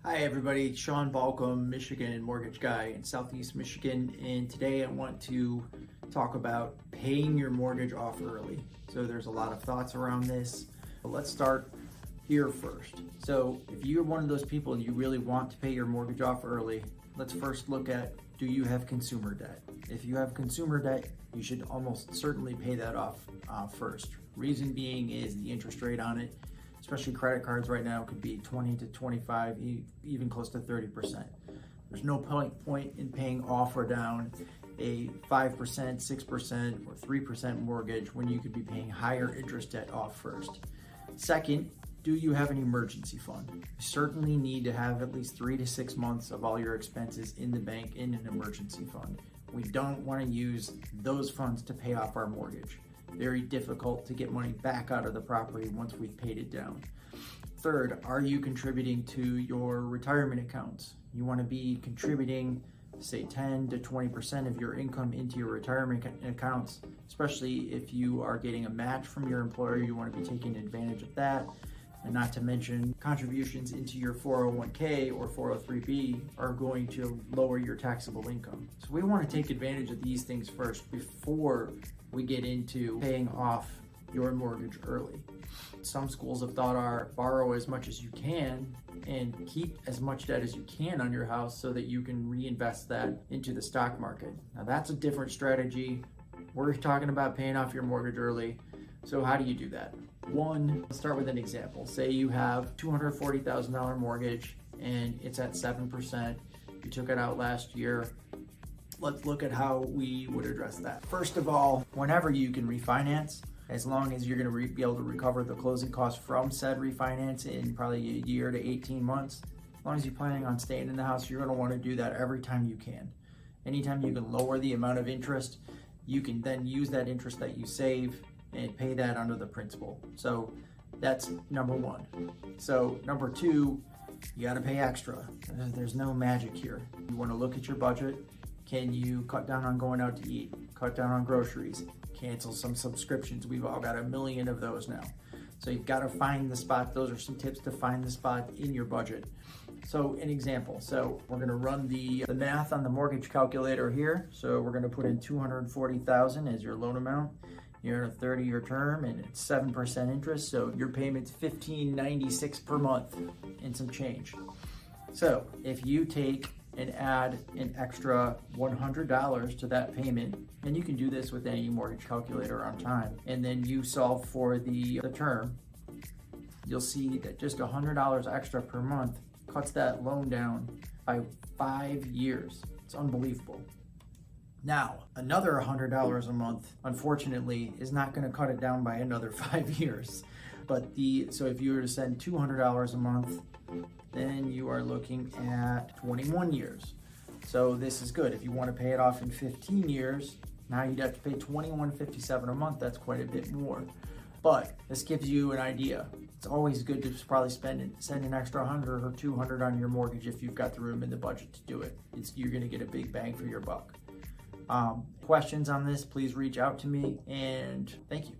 Hi everybody, Sean Balcom, Michigan mortgage guy in Southeast Michigan, and today I want to talk about paying your mortgage off early. So there's a lot of thoughts around this, but let's start here first. So if you're one of those people and you really want to pay your mortgage off early, let's first look at, do you have consumer debt? If you have consumer debt, you should almost certainly pay that off first. Reason being is the interest rate on it, especially credit cards right now, could be 20 to 25, even close to 30%. There's no point in paying off or down a 5%, 6%, or 3% mortgage when you could be paying higher interest debt off first. Second, do you have an emergency fund? You certainly need to have at least 3 to 6 months of all your expenses in the bank in an emergency fund. We don't want to use those funds to pay off our mortgage. Very difficult to get money back out of the property once we've paid it down. Third, are you contributing to your retirement accounts? You want to be contributing, say, 10 to 20% of your income into your retirement accounts, especially if you are getting a match from your employer. You want to be taking advantage of that. And not to mention, contributions into your 401k or 403b are going to lower your taxable income. So we want to take advantage of these things first before we get into paying off your mortgage early. Some schools of thought are borrow as much as you can and keep as much debt as you can on your house so that you can reinvest that into the stock market. Now that's a different strategy. We're talking about paying off your mortgage early. So how do you do that? One, let's start with an example. Say you have $240,000 mortgage and it's at 7%. You took it out last year. Let's look at how we would address that. First of all, whenever you can refinance, as long as you're going to be able to recover the closing costs from said refinance in probably a year to 18 months, as long as you're planning on staying in the house, you're going to want to do that every time you can. Anytime you can lower the amount of interest, you can then use that interest that you save and pay that under the principal. So that's number one. So number two, you got to pay extra. There's no magic here. You want to look at your budget. Can you cut down on going out to eat? Cut down on groceries? Cancel some subscriptions. We've all got a million of those now. So you've got to find the spot. Those are some tips to find the spot in your budget. So an example. So we're going to run the math on the mortgage calculator here. So we're going to put in $240,000 as your loan amount. You're in a 30-year term and it's 7% interest. So your payment's $1,596 per month and some change. So if you take and add an extra $100 to that payment, and you can do this with any mortgage calculator on time, and then you solve for the term, you'll see that just $100 extra per month cuts that loan down by 5 years. It's unbelievable. Now, another $100 a month, unfortunately, is not going to cut it down by another 5 years. But so if you were to send $200 a month, then you are looking at 21 years. So this is good. If you want to pay it off in 15 years, now you'd have to pay $21.57 a month. That's quite a bit more. But this gives you an idea. It's always good to probably send an extra $100 or $200 on your mortgage if you've got the room in the budget to do it. You're going to get a big bang for your buck. Questions on this, please reach out to me, and thank you.